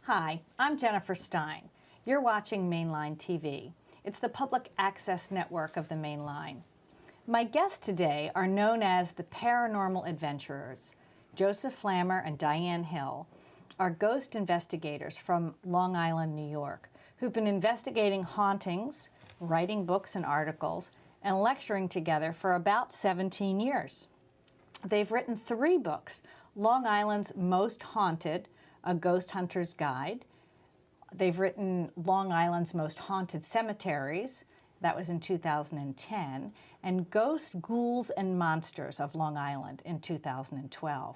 Hi, I'm Jennifer Stein. You're watching Mainline TV. It's the public access network of the Main Line. My guests today are known as the paranormal adventurers. Joseph Flammer and Diane Hill are ghost investigators from Long Island, New York, who've been investigating hauntings, writing books and articles, and lecturing together for about 17 years. They've written 3 books: Long Island's Most Haunted, A Ghost Hunter's Guide. They've written Long Island's Most Haunted Cemeteries, that was in 2010, and Ghosts, Ghouls, and Monsters of Long Island in 2012.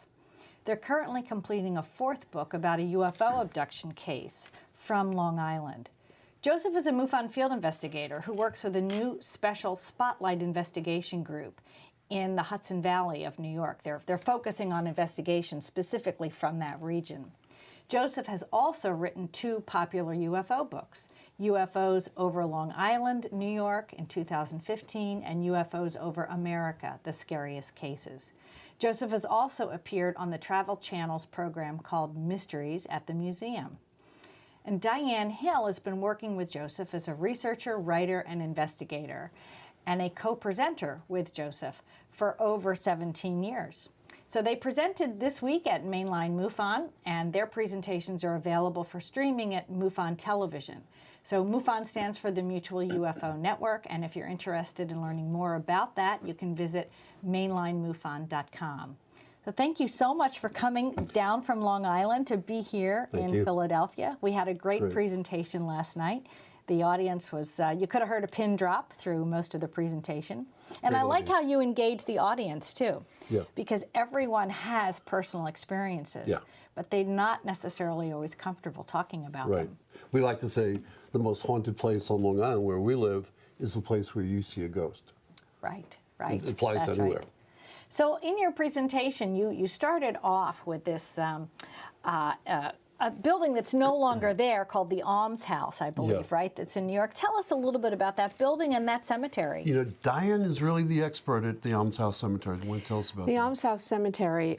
They're currently completing a 4th book about a UFO abduction case from Long Island. Joseph is a MUFON field investigator who works with a new special spotlight investigation group in the Hudson Valley of New York. They're focusing on investigations specifically from that region. Joseph has also written 2 popular UFO books, UFOs Over Long Island, New York in 2015, and UFOs Over America, The Scariest Cases. Joseph has also appeared on the Travel Channel's program called Mysteries at the Museum. And Diane Hill has been working with Joseph as a researcher, writer, and investigator, and a co-presenter with Joseph for over 17 years. So they presented this week at Mainline MUFON, and their presentations are available for streaming at MUFON Television. So MUFON stands for the Mutual UFO Network, and if you're interested in learning more about that, you can visit mainlinemufon.com. So thank you so much for coming down from Long Island to be here in Philadelphia. We had a great presentation last night. The audience was, you could have heard a pin drop through most of the presentation. And I like how you engage the audience too, because everyone has personal experiences, but they're not necessarily always comfortable talking about them. We like to say the most haunted place on Long Island where we live is the place where you see a ghost. Right, right. It applies anywhere. Right. So in your presentation, you started off with this a building that's no longer there called the Almshouse, I believe, right? That's in New York. Tell us a little bit about that building and that cemetery. You know, Diane is really the expert at the Almshouse Cemetery. You want to tell us about that? The Almshouse Cemetery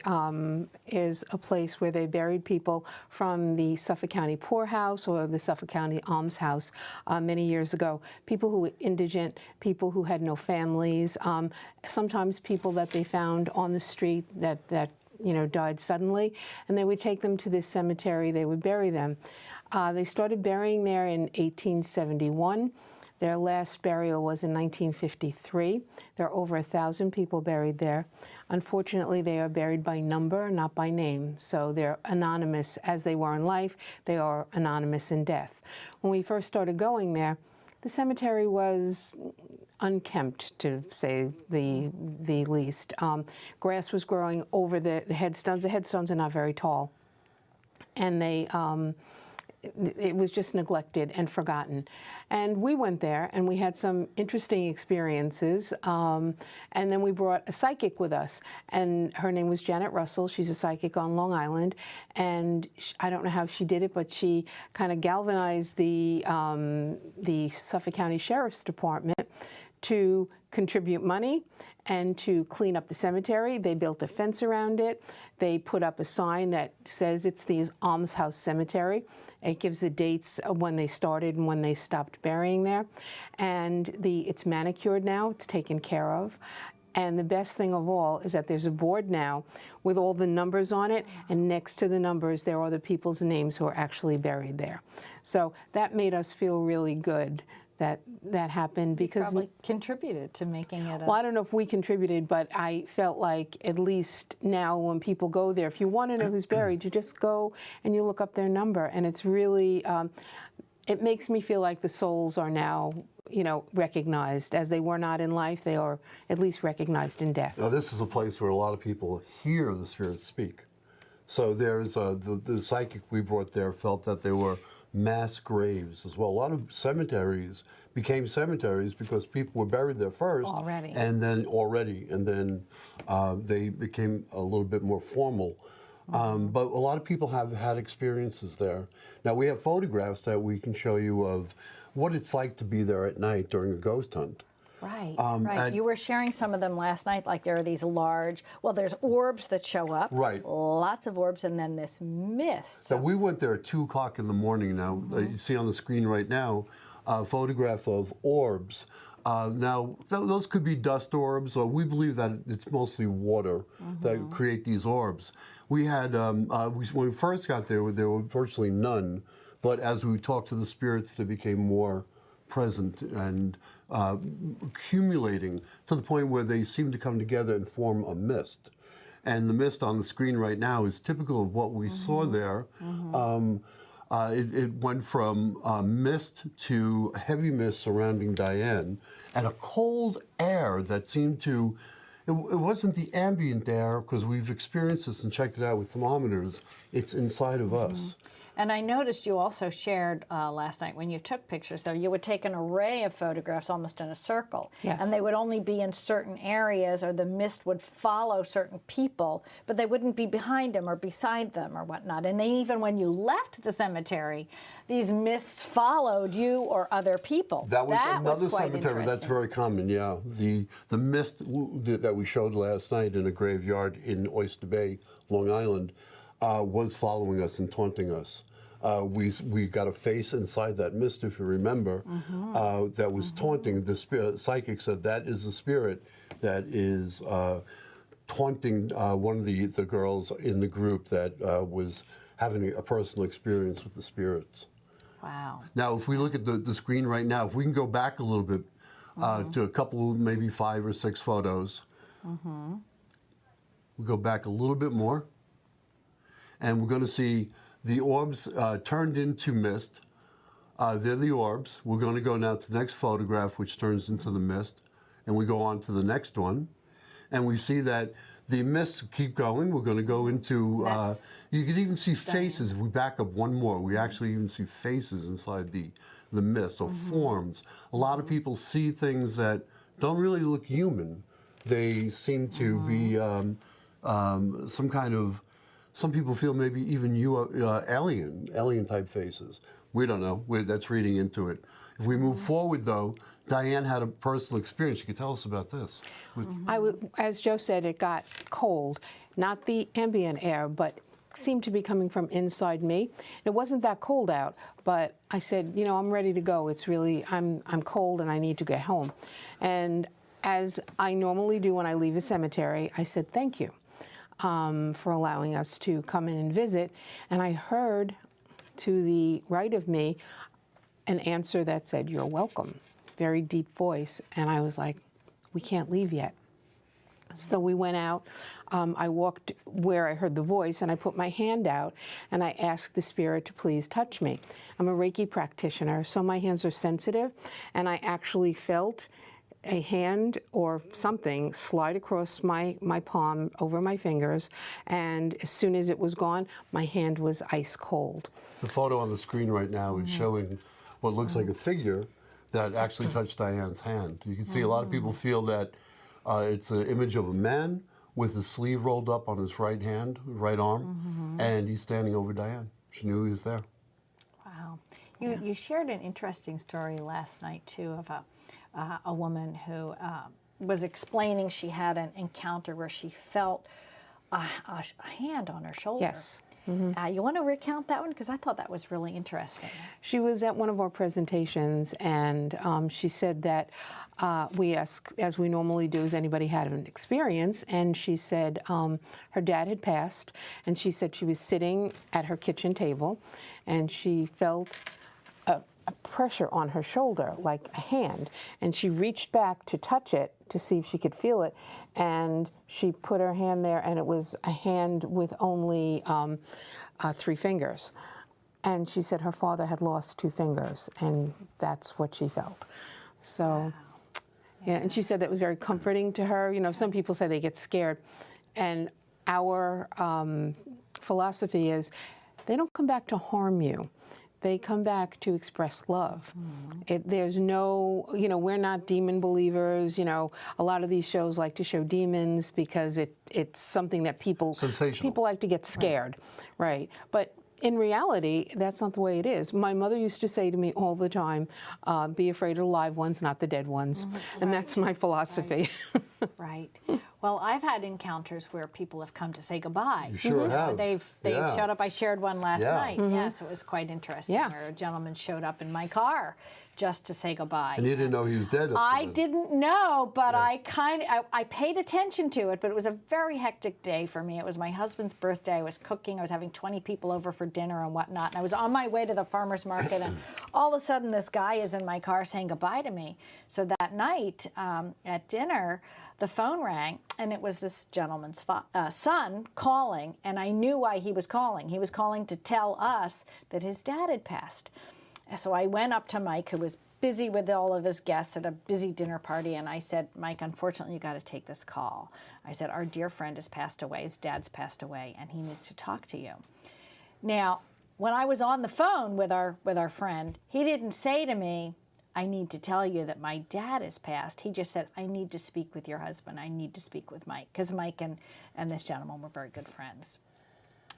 is a place where they buried people from the Suffolk County Poorhouse or the Suffolk County Almshouse many years ago. People who were indigent, people who had no families, sometimes people that they found on the street that died suddenly, and they would take them to this cemetery, they would bury them. They started burying there in 1871. Their last burial was in 1953. There are over 1,000 people buried there. Unfortunately, they are buried by number, not by name, so they're anonymous as they were in life. They are anonymous in death. When we first started going there, the cemetery was unkempt, to say the least. Grass was growing over the headstones. The headstones are not very tall, and it was just neglected and forgotten. And we went there, and we had some interesting experiences. And then we brought a psychic with us, and her name was Janet Russell. She's a psychic on Long Island, and I don't know how she did it, but she kind of galvanized the Suffolk County Sheriff's Department to contribute money and to clean up the cemetery. They built a fence around it. They put up a sign that says it's the Almshouse Cemetery. It gives the dates of when they started and when they stopped burying there. And it's manicured now, it's taken care of. And the best thing of all is that there's a board now with all the numbers on it, and next to the numbers there are the people's names who are actually buried there. So that made us feel really good that happened, because you probably contributed to making it well, I don't know if we contributed, but I felt like at least now when people go there, if you want to know who's buried, you just go and you look up their number, and it's really it makes me feel like the souls are now recognized. As they were not in life, they are at least recognized in death. Now this is a place where a lot of people hear the spirits speak. So there's the psychic we brought there felt that they were mass graves as well. A lot of cemeteries became cemeteries because people were buried there first, and then they became a little bit more formal. But a lot of people have had experiences there. Now we have photographs that we can show you of what it's like to be there at night during a ghost hunt. Right, right. right. You were sharing some of them last night, like there are these large, well, there's orbs that show up. Right. Lots of orbs, and then this mist. So we went there at 2 o'clock in the morning now. You see on the screen right now a photograph of orbs. Now, those could be dust orbs, or we believe that it's mostly water that create these orbs. We had, when we first got there were virtually none, but as we talked to the spirits, they became more present and accumulating to the point where they seem to come together and form a mist. And the mist on the screen right now is typical of what we saw there. It went from mist to heavy mist surrounding Diane, and a cold air that seemed to, it wasn't the ambient air, because we've experienced this and checked it out with thermometers, it's inside of us. And I noticed you also shared last night when you took pictures there, you would take an array of photographs almost in a circle. Yes. And they would only be in certain areas, or the mist would follow certain people, but they wouldn't be behind them or beside them or whatnot. And they, even when you left the cemetery, these mists followed you or other people. That was another quite cemetery. That's interesting. very common, yeah. The mist that we showed last night in a graveyard in Oyster Bay, Long Island, was following us and taunting us. We got a face inside that mist, if you remember, that was taunting. The spirit, psychic said that is the spirit that is taunting one of the girls in the group that was having a personal experience with the spirits. Wow. Now, if we look at the screen right now, if we can go back a little bit to a couple, maybe 5 or 6 photos. We go back a little bit more, and we're going to see the orbs turned into mist. They're the orbs. We're going to go now to the next photograph, which turns into the mist, and we go on to the next one, and we see that the mists keep going. We're going to go into, you can even see faces. If we back up one more, we actually even see faces inside the mist, or forms. A lot of people see things that don't really look human. They seem to be some kind of, some people feel maybe even alien type faces. We don't know. That's reading into it. If we move forward, though, Diane had a personal experience. You could tell us about this. As Joe said, it got cold. Not the ambient air, but seemed to be coming from inside me. It wasn't that cold out, but I said, you know, I'm ready to go. It's really, I'm cold and I need to get home. And as I normally do when I leave a cemetery, I said, thank you. For allowing us to come in and visit. And I heard to the right of me an answer that said, you're welcome. Very deep voice. And I was like, we can't leave yet. So we went out. I walked where I heard the voice, and I put my hand out, and I asked the spirit to please touch me. I'm a Reiki practitioner, so my hands are sensitive, and I actually felt a hand or something slide across my palm over my fingers, and as soon as it was gone, my hand was ice cold. The photo on the screen right now is showing what looks like a figure that actually touched Diane's hand. You can see a lot of people feel that it's an image of a man with his sleeve rolled up on his right hand, right arm, and he's standing over Diane. She knew he was there. Wow. You shared an interesting story last night, too, of a woman who was explaining she had an encounter where she felt a hand on her shoulder. Yes. You want to recount that one? Because I thought that was really interesting. She was at one of our presentations, and she said that we asked, as we normally do, has anybody had an experience? And she said her dad had passed, and she said she was sitting at her kitchen table, and she felt a pressure on her shoulder, like a hand, and she reached back to touch it to see if she could feel it, and she put her hand there, and it was a hand with only 3 fingers. And she said her father had lost 2 fingers, and that's what she felt. So, wow. Yeah, and she said that was very comforting to her. You know, some people say they get scared, and our philosophy is they don't come back to harm you. They come back to express love. There's no, you know, we're not demon believers. You know, a lot of these shows like to show demons because it's something that people like to get scared, right? But in reality, that's not the way it is. My mother used to say to me all the time, be afraid of the live ones, not the dead ones. And that's my philosophy. Right. Well, I've had encounters where people have come to say goodbye. You sure have. They've showed up. I shared one last night. Yes, it was quite interesting. Yeah. Where a gentleman showed up in my car just to say goodbye. And you didn't know he was dead? I didn't know, but I paid attention to it, but it was a very hectic day for me. It was my husband's birthday. I was cooking. I was having 20 people over for dinner and whatnot. And I was on my way to the farmer's market, and all of a sudden this guy is in my car saying goodbye to me. So that night at dinner, the phone rang, and it was this gentleman's son calling, and I knew why he was calling. He was calling to tell us that his dad had passed. So I went up to Mike, who was busy with all of his guests at a busy dinner party, and I said, Mike, unfortunately, you got to take this call. I said, our dear friend has passed away. His dad's passed away, and he needs to talk to you. Now, when I was on the phone with our friend, he didn't say to me, I need to tell you that my dad has passed. He just said, I need to speak with your husband. I need to speak with Mike, because Mike and this gentleman were very good friends.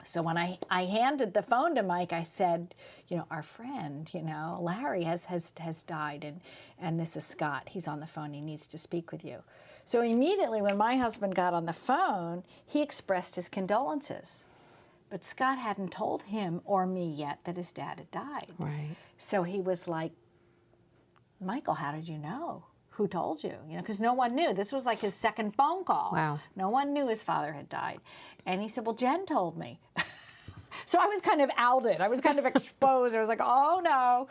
So when I handed the phone to Mike, I said, our friend, Larry has died, and this is Scott. He's on the phone. He needs to speak with you. So immediately when my husband got on the phone, he expressed his condolences. But Scott hadn't told him or me yet that his dad had died. Right. So he was like, Michael, how did you know? Who told you? Because no one knew. This was like his second phone call. Wow. No one knew his father had died. And he said, well, Jen told me. So I was kind of outed. I was kind of exposed. I was like, oh, no.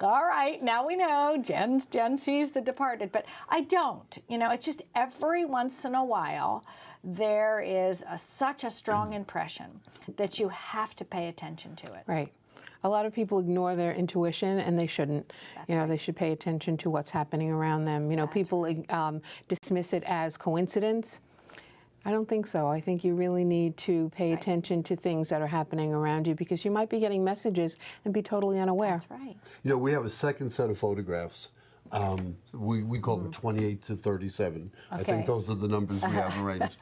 All right, now we know. Jen sees the departed. But I don't. It's just every once in a while, there is such a strong impression that you have to pay attention to it. Right. A lot of people ignore their intuition, and they shouldn't. Right. They should pay attention to what's happening around them. People dismiss it as coincidence. I don't think so. I think you really need to pay attention to things that are happening around you, because you might be getting messages and be totally unaware. That's right. We have a second set of photographs. We call them 28 to 37. I think those are the numbers we have arranged.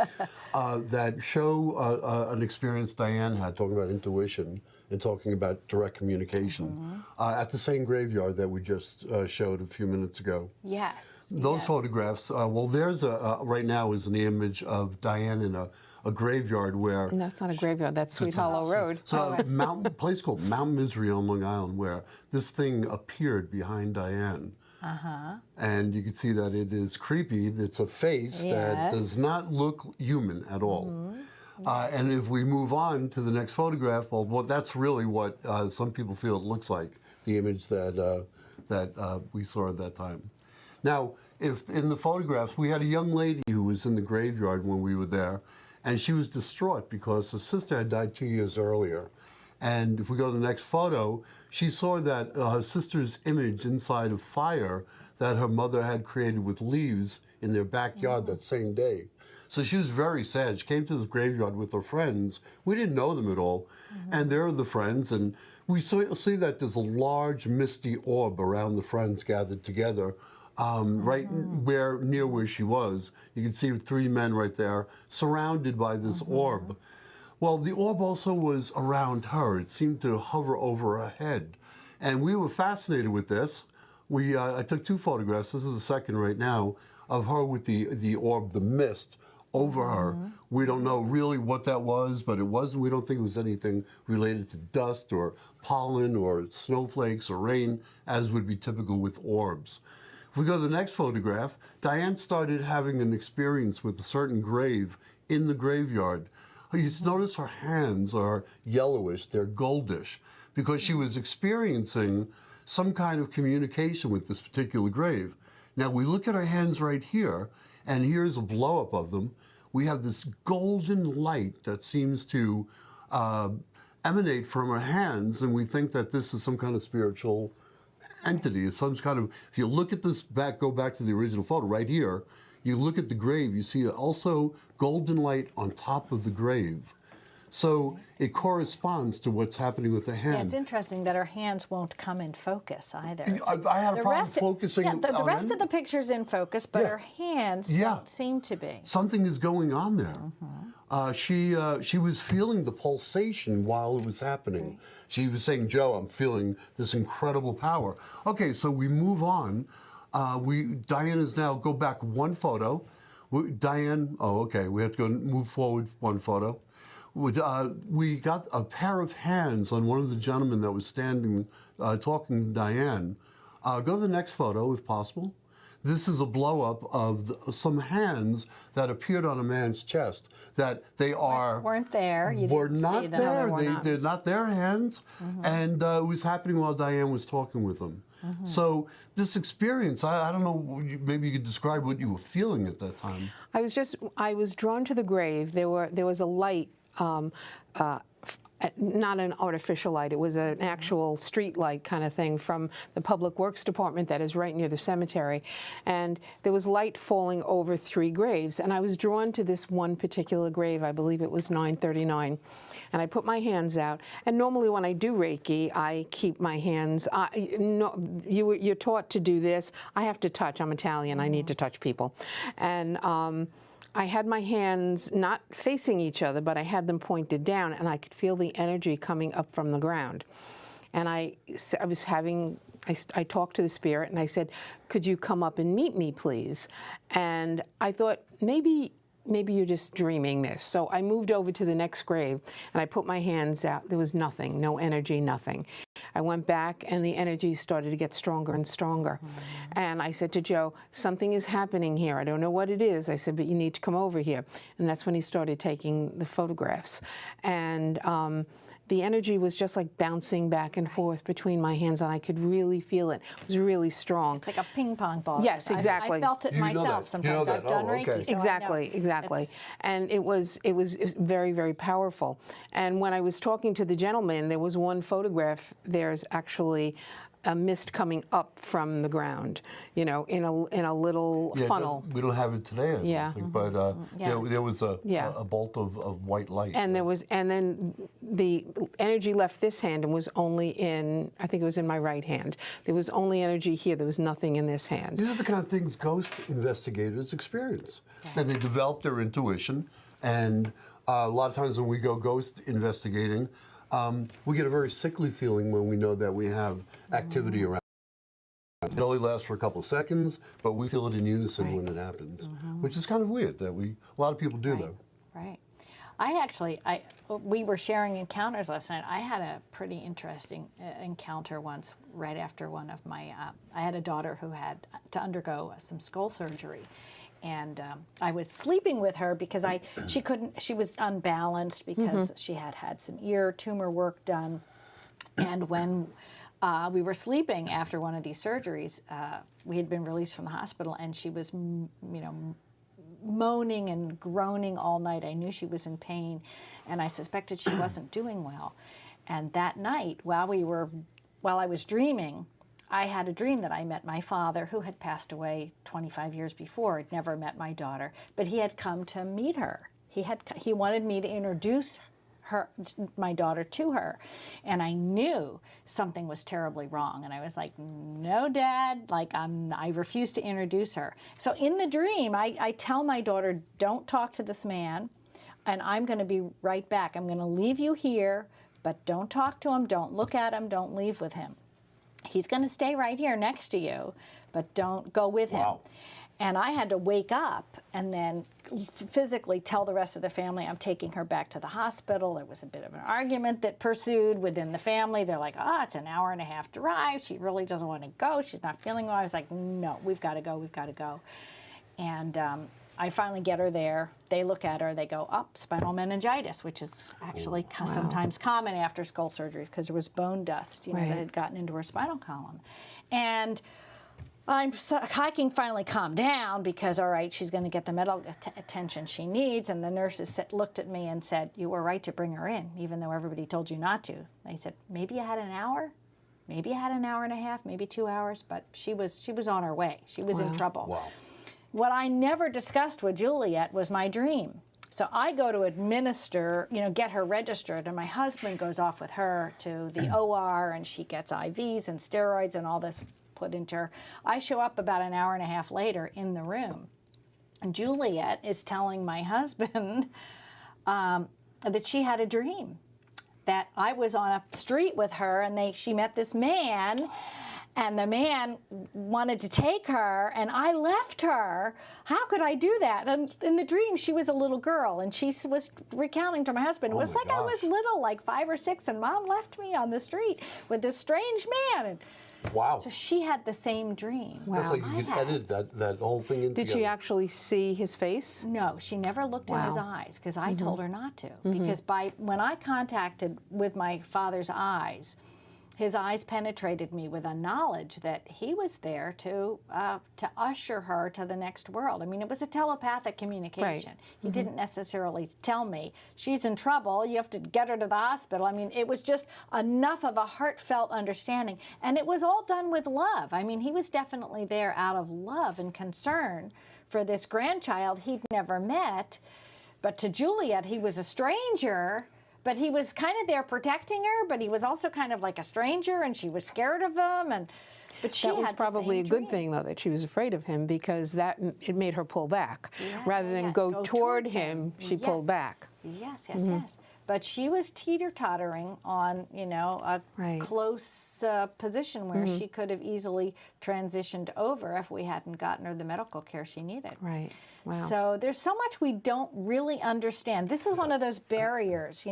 That show an experience Diane had talking about intuition and talking about direct communication at the same graveyard that we just showed a few minutes ago. Yes. Those photographs, there's right now is an image of Diane in a graveyard where... And that's not a graveyard, that's Sweet Hollow Road. So a place called Mount Misery on Long Island, where this thing appeared behind Diane. And you can see that it is creepy. It's a face that does not look human at all. And if we move on to the next photograph, well that's really what some people feel it looks like, the image that we saw at that time. Now, if in the photographs, we had a young lady who was in the graveyard when we were there, and she was distraught because her sister had died 2 years earlier. And if we go to the next photo, she saw that her sister's image inside a fire that her mother had created with leaves in their backyard that same day. So she was very sad. She came to this graveyard with her friends. We didn't know them at all. And they're the friends. And we see that there's a large misty orb around the friends gathered together, right near where she was. You can see 3 men right there surrounded by this orb. Well, the orb also was around her. It seemed to hover over her head. And we were fascinated with this. I took 2 photographs, this is the second right now, of her with the orb, the mist, over her. We don't know really what that was, but it wasn't. We don't think it was anything related to dust or pollen or snowflakes or rain, as would be typical with orbs. If we go to the next photograph, Diane started having an experience with a certain grave in the graveyard. You notice her hands are yellowish, they're goldish, because she was experiencing some kind of communication with this particular grave. Now we look at her hands right here, and here's a blow-up of them. We have this golden light that seems to emanate from her hands, and we think that this is some kind of spiritual entity. It's some kind of, if you look at this go back to the original photo right here, you look at the grave, you see also golden light on top of the grave. So it corresponds to what's happening with the hand. Yeah, it's interesting that her hands won't come in focus either. I had a problem focusing on the rest them. of the picture's in focus, but her hands don't seem to be. Something is going on there. She was feeling the pulsation while it was happening. Right. She was saying, Joe, I'm feeling this incredible power. Okay, so we move on. Diane is now, go back one photo. Diane, we have to move forward one photo. We got a pair of hands on one of the gentlemen that was standing, talking to Diane. Go to the next photo, if possible. This is a blow-up of some hands that appeared on a man's chest. That they weren't there. You were didn't not see them. there. No, They're not their hands, and it was happening while Diane was talking with them. So this experience, I don't know. Maybe you could describe what you were feeling at that time. I was drawn to the grave. There was a light. Not an artificial light, it was an actual street light kind of thing from the Public Works Department that is right near the cemetery. And there was light falling over 3 graves. And I was drawn to this one particular grave, I believe it was 939. And I put my hands out. And normally when I do Reiki, I keep my hands, you're taught to do this. I have to touch, I'm Italian, I need to touch people. And I had my hands not facing each other, but I had them pointed down, and I could feel the energy coming up from the ground. And I talked to the spirit, and I said, could you come up and meet me, please? And I thought, maybe you're just dreaming this. So I moved over to the next grave, and I put my hands out. There was nothing, no energy, nothing. I went back, and the energy started to get stronger and stronger. And I said to Joe, something is happening here. I don't know what it is. I said, but you need to come over here. And that's when he started taking the photographs. And the energy was just like bouncing back and forth between my hands, and I could really feel it. It was really strong. It's like a ping pong ball. Yes, exactly. I felt it myself sometimes. I've done Reiki. So Exactly. And it was very, very powerful. And when I was talking to the gentleman, there was one photograph. There's actually a mist coming up from the ground, in a little funnel. We don't have it today, I think, but there was a bolt of white light. And then the energy left this hand and was only in, I think it was in my right hand. There was only energy here. There was nothing in this hand. These are the kind of things ghost investigators experience, and they develop their intuition. And a lot of times when we go ghost investigating, we get a very sickly feeling when we know that we have activity around. It only lasts for a couple of seconds, but we feel it in unison when it happens, which is kind of weird that a lot of people do that. Right. We were sharing encounters last night. I had a pretty interesting encounter once right after one of my, I had a daughter who had to undergo some skull surgery. And I was sleeping with her because she was unbalanced because she had some ear tumor work done. And when we were sleeping after one of these surgeries, we had been released from the hospital, and she was, moaning and groaning all night. I knew she was in pain, and I suspected she wasn't doing well. And that night, while I was dreaming, I had a dream that I met my father, who had passed away 25 years before. I'd never met my daughter, but he had come to meet her. He wanted me to introduce my daughter to her, and I knew something was terribly wrong. And I was like, "No, Dad, I refuse to introduce her." So in the dream, I tell my daughter, "Don't talk to this man, and I'm going to be right back. I'm going to leave you here, but don't talk to him. Don't look at him. Don't leave with him. He's going to stay right here next to you, but don't go with him." And I had to wake up and then physically tell the rest of the family I'm taking her back to the hospital. There was a bit of an argument that pursued within the family. They're like, it's an hour and a half drive. She really doesn't want to go. She's not feeling well. I was like, no, we've got to go. We've got to go. And I finally get her there. They look at her. They go, spinal meningitis, which is actually sometimes common after skull surgeries because there was bone dust, that had gotten into her spinal column. And I can finally calm down because, all right, she's going to get the medical attention she needs. And the nurses looked at me and said, "You were right to bring her in, even though everybody told you not to." They said, "Maybe you had an hour, maybe you had an hour and a half, maybe 2 hours, but she was on her way. She was in trouble." What I never discussed with Juliet was my dream. So I go to administer, get her registered, and my husband goes off with her to the OR, and she gets IVs and steroids and all this put into her. I show up about an hour and a half later in the room, and Juliet is telling my husband that she had a dream, that I was on a street with her, and she met this man, and the man wanted to take her, and I left her. How could I do that? And in the dream, she was a little girl, and she was recounting to my husband, it was like I was little, like 5 or 6, and Mom left me on the street with this strange man. And wow. so she had the same dream. Wow. That's like you could edit that whole thing in Did she actually see his face? No, she never looked in his eyes, because I told her not to. Because when I contacted with my father's eyes, his eyes penetrated me with a knowledge that he was there to usher her to the next world. I mean, it was a telepathic communication. Right. He didn't necessarily tell me, she's in trouble, you have to get her to the hospital. I mean, it was just enough of a heartfelt understanding. And it was all done with love. I mean, he was definitely there out of love and concern for this grandchild he'd never met. But to Juliet, he was a stranger. But he was kind of there protecting her, but he was also kind of like a stranger, and she was scared of him. But she that was had probably a the same good dream. thing, though, that she was afraid of him, because it made her pull back. Rather than go toward towards him, she pulled back. Yes, yes, yes. But she was teeter-tottering on, a Right. close position where she could have easily transitioned over if we hadn't gotten her the medical care she needed. Right. Wow. So there's so much we don't really understand. This is one of those barriers,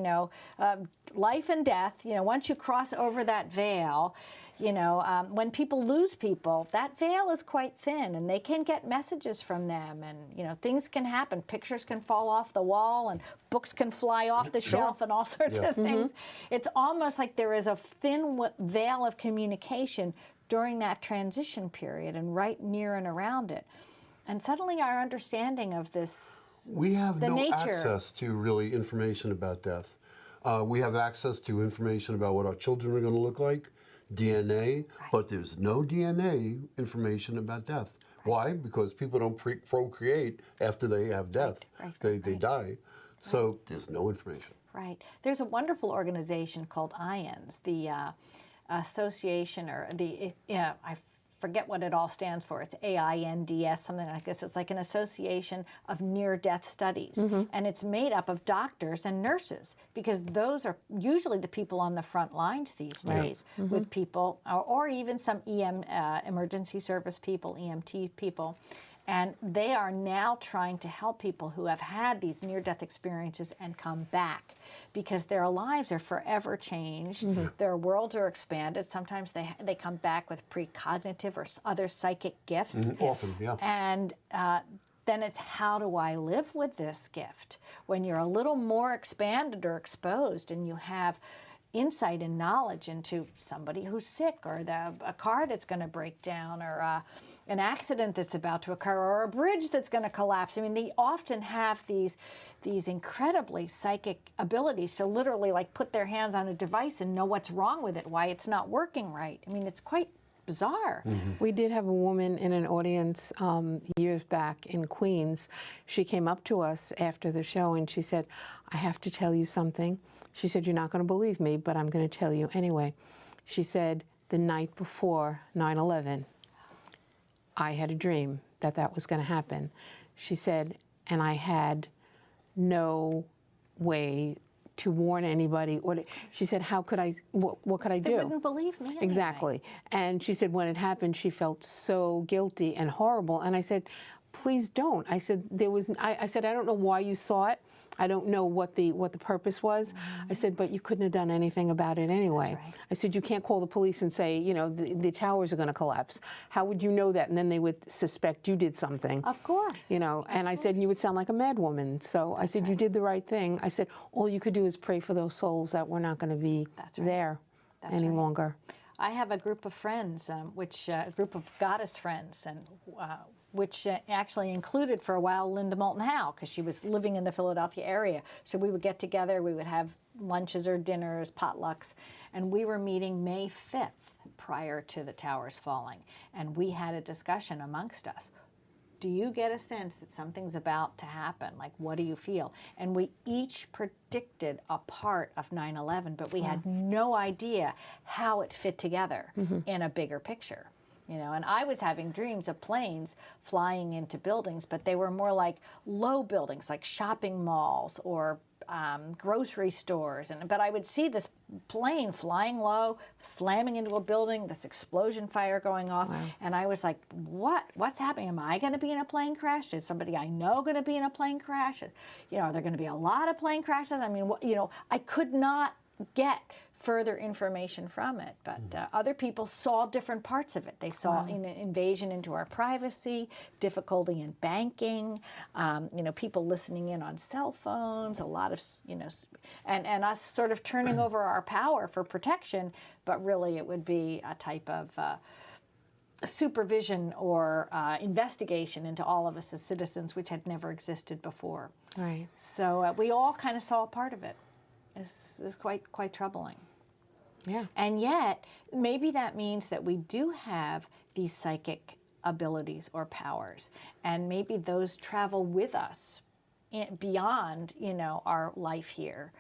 life and death. Once you cross over that veil, when people lose people, that veil is quite thin, and they can get messages from them, and things can happen. Pictures can fall off the wall, and books can fly off the shelf, and all sorts of things. It's almost like there is a thin veil of communication during that transition period, and right near and around it. And suddenly our understanding of this, we have the no nature. access to really information about death. We have access to information about what our children are going to look like, DNA, but there's no DNA information about death. Why? Because people don't procreate after they have death. They die. So there's no information. Right. There's a wonderful organization called IONS, the association, or I forget what it all stands for. It's AINDS, something like this. It's like an association of near-death studies. And it's made up of doctors and nurses, because those are usually the people on the front lines these days with people, or even some emergency service people, EMT people. And they are now trying to help people who have had these near-death experiences and come back, because their lives are forever changed. Their worlds are expanded. Sometimes they come back with precognitive or other psychic gifts. Often, yeah. And then it's, how do I live with this gift? When you're a little more expanded or exposed, and you have insight and knowledge into somebody who's sick, or a car that's going to break down, or an accident that's about to occur, or a bridge that's going to collapse. I mean, they often have these incredibly psychic abilities to literally like put their hands on a device and know what's wrong with it, why it's not working right. I mean, it's quite bizarre. We did have a woman in an audience years back in Queens. She came up to us after the show, and she said, "I have to tell you something." She said, "You're not going to believe me, but I'm going to tell you anyway." She said, "The night before 9/11, I had a dream that was going to happen." She said, "And I had no way to warn anybody." She said, "How could I, what could I do?" They wouldn't believe me anyway. Exactly. And she said when it happened, she felt so guilty and horrible. And I said, "Please don't." I said, I said, "I don't know why you saw it. I don't know what the purpose was." I said, "But you couldn't have done anything about it anyway." That's right. I said, "You can't call the police and say, the towers are going to collapse. How would you know that?" And then they would suspect you did something. Of course. And I said, "You would sound like a mad woman." So I said, "You did the right thing." I said, "All you could do is pray for those souls that were not going to be there any longer." I have a group of friends, a group of goddess friends, and which actually included for a while Linda Moulton Howe, because she was living in the Philadelphia area. So we would get together, we would have lunches or dinners, potlucks, and we were meeting May 5th prior to the towers falling. And we had a discussion amongst us. do you get a sense that something's about to happen? Like, what do you feel? And we each predicted a part of 9/11, but we had no idea how it fit together in a bigger picture. You know, and I was having dreams of planes flying into buildings, but they were more like low buildings, like shopping malls or grocery stores. But I would see this plane flying low, slamming into a building, this explosion fire going off, and I was like, what's happening? Am I going to be in a plane crash? Is somebody I know going to be in a plane crash? You know, are there going to be a lot of plane crashes? I mean, you know, I could not get further information from it, but other people saw different parts of it. They saw an invasion into our privacy, difficulty in banking, you know, people listening in on cell phones, a lot of, you know, and us sort of turning over our power for protection, but really it would be a type of supervision or investigation into all of us as citizens, which had never existed before. Right. So we all kind of saw a part of it. It's quite troubling. Yeah. And yet, maybe that means that we do have these psychic abilities or powers, and maybe those travel with us beyond, you know, our life here.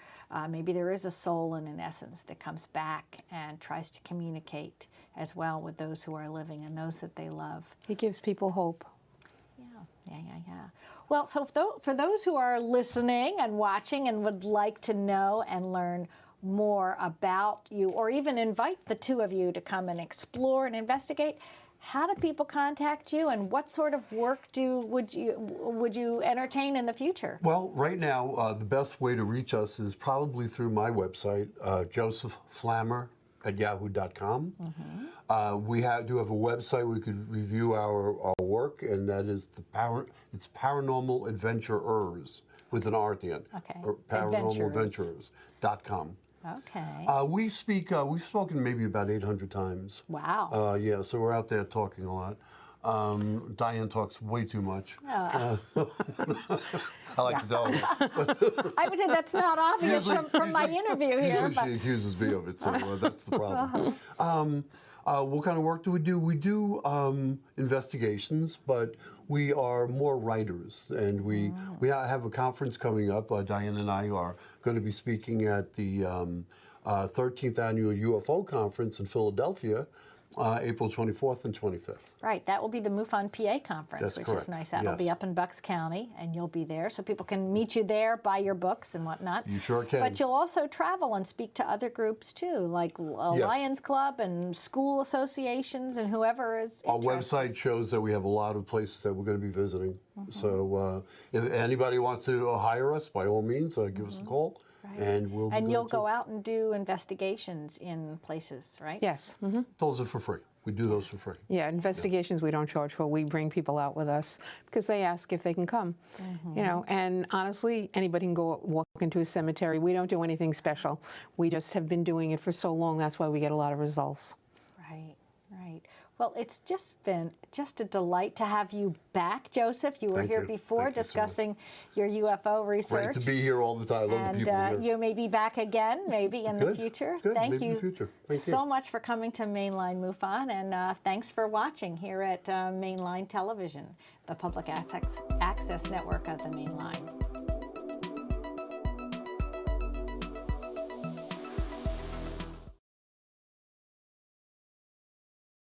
Maybe there is a soul and an essence that comes back and tries to communicate as well with those who are living and those that they love. It gives people hope. Yeah. Well, so for those who are listening and watching and would like to know and learn more about you, or even invite the two of you to come and explore and investigate, how do people contact you, and what sort of work would you entertain in the future? Well, right now, the best way to reach us is probably through my website, josephflammer@yahoo.com. We do have a website where you could review our work, and that is it's Paranormal Adventurers with an R at the end. Okay. Or paranormaladventurers.com. Okay. We've spoken maybe about 800 times. Wow. Yeah, so we're out there talking a lot. Diane talks way too much. I like to tell her. I would say that's not obvious from my interview here. Usually she accuses me of it, so that's the problem. What kind of work do we do? We do investigations, but we are more writers, and we have a conference coming up. Diane and I are going to be speaking at the 13th Annual UFO Conference in Philadelphia, April 24th and 25th. Right, that will be the MUFON PA conference, That's which correct. is nice. That'll Yes. be up in Bucks County, and you'll be there, so people can meet you there, buy your books and whatnot. You sure can. But you'll also travel and speak to other groups too, like Lions Club and school associations and whoever is Our interested. website shows that we have a lot of places that we're going to be visiting. So if anybody wants to hire us, by all means, give us a call. Right. And we'll be And glad you'll to. go out and do investigations in places, right? Yes. Those are for free. We do those for free. Yeah, investigations we don't charge for. We bring people out with us because they ask if they can come. You know, and honestly, anybody can go walk into a cemetery. We don't do anything special. We just have been doing it for so long. That's why we get a lot of results. Right. Well, it's just been a delight to have you back, Joseph. You were Thank here you. before Thank you so much. discussing your UFO research. Great to be here all the time. I love the people here. And you may be back again, maybe in the Good. future. Good. Thank Maybe you in the future. Thank you. so much for coming to Mainline MUFON, and thanks for watching here at Mainline Television, the public access network of the Mainline.